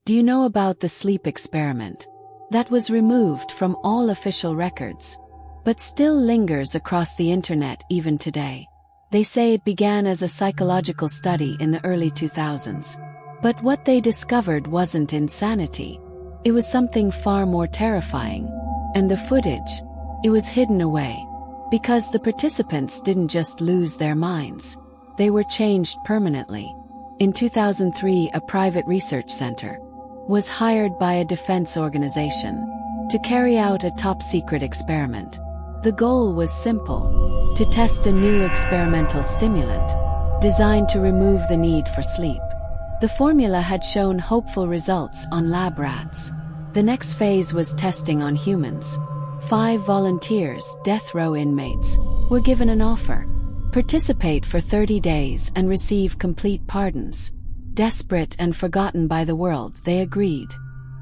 Do you know about the sleep experiment? That was removed from all official records, but still lingers across the internet even today. They say it began as a psychological study in the early 2000s. But what they discovered wasn't insanity. It was something far more terrifying. And the footage, it was hidden away. Because the participants didn't just lose their minds. They were changed permanently. In 2003, a private research center was hired by a defense organization to carry out a top-secret experiment. The goal was simple: to test a new experimental stimulant designed to remove the need for sleep. The formula had shown hopeful results on lab rats. The next phase was testing on humans. 5 volunteers, death row inmates, were given an offer: participate for 30 days and receive complete pardons. Desperate and forgotten by the world, they agreed.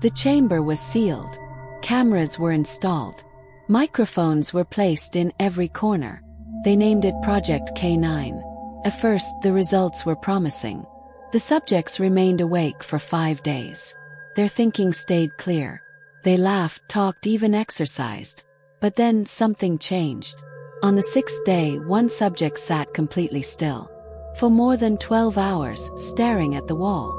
The chamber was sealed. Cameras were installed. Microphones were placed in every corner. They named it Project K9. At first, the results were promising. The subjects remained awake for 5 days. Their thinking stayed clear. They laughed, talked, even exercised. But then something changed. On the 6th day, one subject sat completely still, for more than 12 hours, staring at the wall.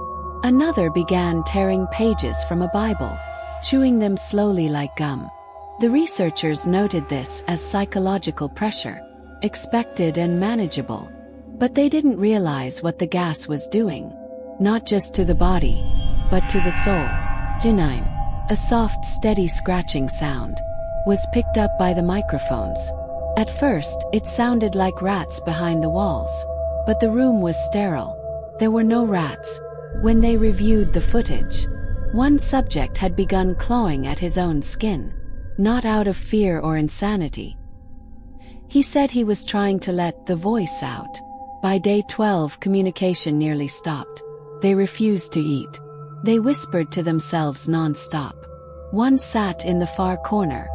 Another began tearing pages from a Bible, chewing them slowly like gum. The researchers noted this as psychological pressure, expected and manageable. But they didn't realize what the gas was doing. Not just to the body, but to the soul. G9. A soft, steady scratching sound was picked up by the microphones. At first, it sounded like rats behind the walls. But the room was sterile. There were no rats. When they reviewed the footage, one subject had begun clawing at his own skin, not out of fear or insanity. He said he was trying to let the voice out. By day 12, communication nearly stopped. They refused to eat. They whispered to themselves non-stop. One sat in the far corner,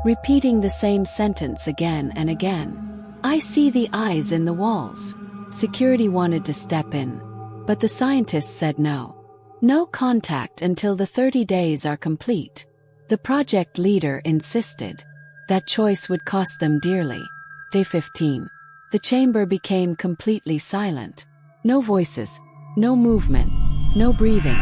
repeating the same sentence again and again. "I see the eyes in the walls." Security wanted to step in, but the scientists said no. No contact until the 30 days are complete. The project leader insisted. That choice would cost them dearly. Day 15. The chamber became completely silent. No voices, no movement, no breathing.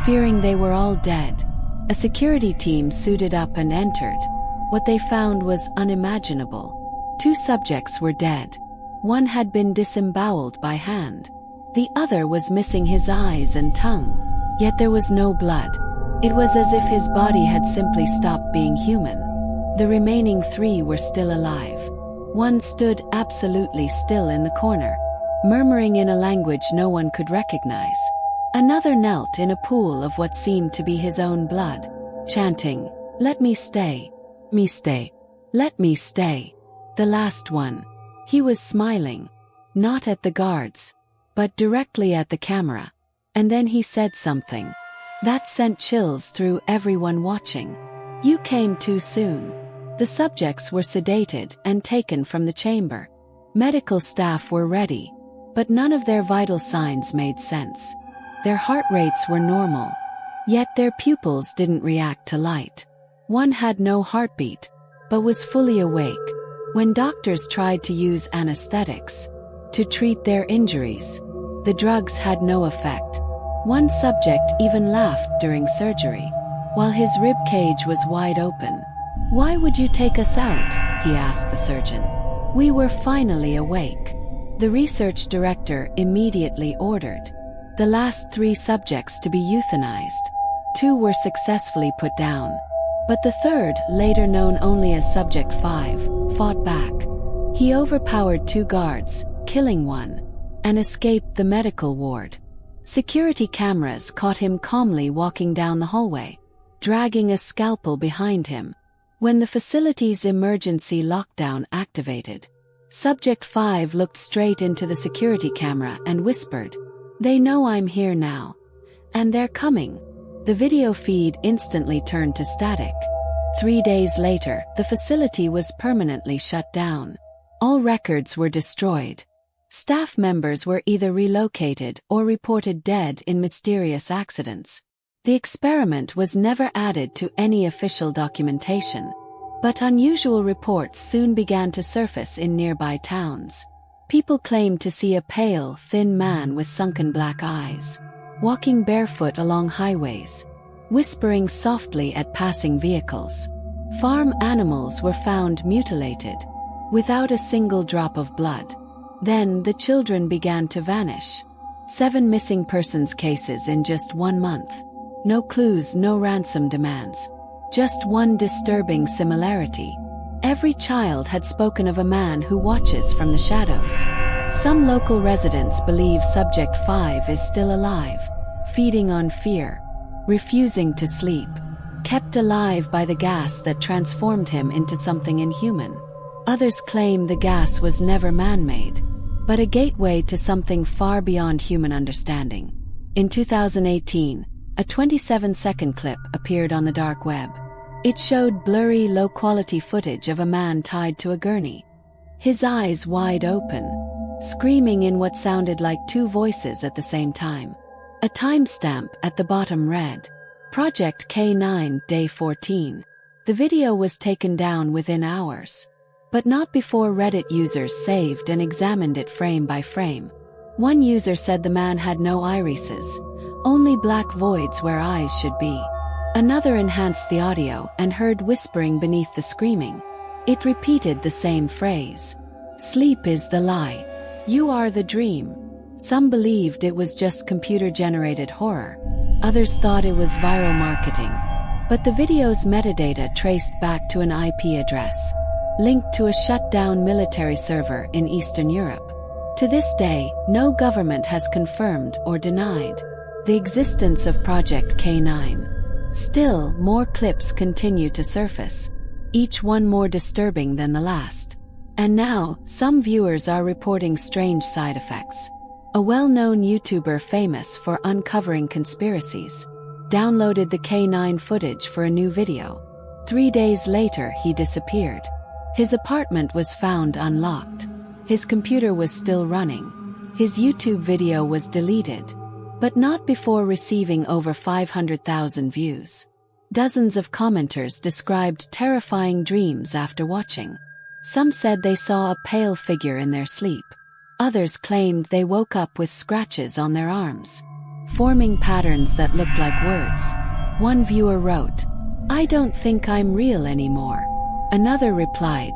Fearing they were all dead, a security team suited up and entered. What they found was unimaginable. 2 subjects were dead. One had been disemboweled by hand. The other was missing his eyes and tongue. Yet there was no blood. It was as if his body had simply stopped being human. The remaining 3 were still alive. One stood absolutely still in the corner, murmuring in a language no one could recognize. Another knelt in a pool of what seemed to be his own blood, chanting, "Let me stay. Me stay. Let me stay." The last one. He was smiling, not at the guards, but directly at the camera. And then he said something that sent chills through everyone watching. "You came too soon." The subjects were sedated and taken from the chamber. Medical staff were ready, but none of their vital signs made sense. Their heart rates were normal, yet their pupils didn't react to light. One had no heartbeat, but was fully awake. When doctors tried to use anesthetics to treat their injuries, the drugs had no effect. One subject even laughed during surgery, while his rib cage was wide open. "Why would you take us out?" he asked the surgeon. "We were finally awake." The research director immediately ordered the last 3 subjects to be euthanized. 2 were successfully put down, but the third, later known only as Subject 5, fought back. He overpowered 2 guards, killing one, and escaped the medical ward. Security cameras caught him calmly walking down the hallway, dragging a scalpel behind him. When the facility's emergency lockdown activated, Subject 5 looked straight into the security camera and whispered, "They know I'm here now. And they're coming." The video feed instantly turned to static. 3 days later, the facility was permanently shut down. All records were destroyed. Staff members were either relocated or reported dead in mysterious accidents. The experiment was never added to any official documentation, but unusual reports soon began to surface in nearby towns. People claimed to see a pale, thin man with sunken black eyes, walking barefoot along highways, whispering softly at passing vehicles. Farm animals were found mutilated, without a single drop of blood. Then the children began to vanish. 7 missing persons cases in just 1 month. No clues, no ransom demands. Just one disturbing similarity. Every child had spoken of a man who watches from the shadows. Some local residents believe Subject 5 is still alive, feeding on fear, refusing to sleep, kept alive by the gas that transformed him into something inhuman. Others claim the gas was never man-made, but a gateway to something far beyond human understanding. In 2018, a 27-second clip appeared on the dark web. It showed blurry, low-quality footage of a man tied to a gurney, his eyes wide open, screaming in what sounded like 2 voices at the same time. A timestamp at the bottom read, Project K9, Day 14. The video was taken down within hours, but not before Reddit users saved and examined it frame by frame. One user said the man had no irises, only black voids where eyes should be. Another enhanced the audio and heard whispering beneath the screaming. It repeated the same phrase. Sleep is the lie. You are the dream. Some believed it was just computer-generated horror. Others thought it was viral marketing. But the video's metadata traced back to an IP address, linked to a shut-down military server in Eastern Europe. To this day, no government has confirmed or denied the existence of Project K9. Still, more clips continue to surface, each one more disturbing than the last. And now, some viewers are reporting strange side effects. A well-known YouTuber famous for uncovering conspiracies downloaded the K9 footage for a new video. 3 days later, he disappeared. His apartment was found unlocked. His computer was still running. His YouTube video was deleted, but not before receiving over 500,000 views. Dozens of commenters described terrifying dreams after watching. Some said they saw a pale figure in their sleep. Others claimed they woke up with scratches on their arms, forming patterns that looked like words. One viewer wrote, "I don't think I'm real anymore." Another replied,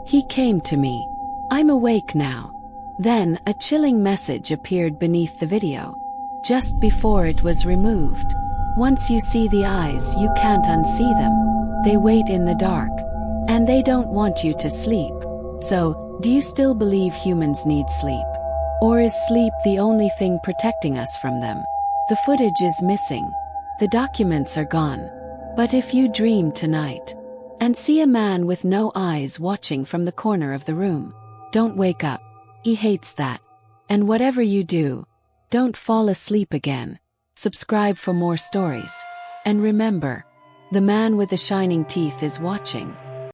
"He came to me. I'm awake now." Then a chilling message appeared beneath the video, just before it was removed. Once you see the eyes, you can't unsee them. They wait in the dark, and they don't want you to sleep. So, do you still believe humans need sleep? Or is sleep the only thing protecting us from them? The footage is missing. The documents are gone. But if you dream tonight and see a man with no eyes watching from the corner of the room, don't wake up. He hates that. And whatever you do, don't fall asleep again. Subscribe for more stories. And remember, the man with the shining teeth is watching.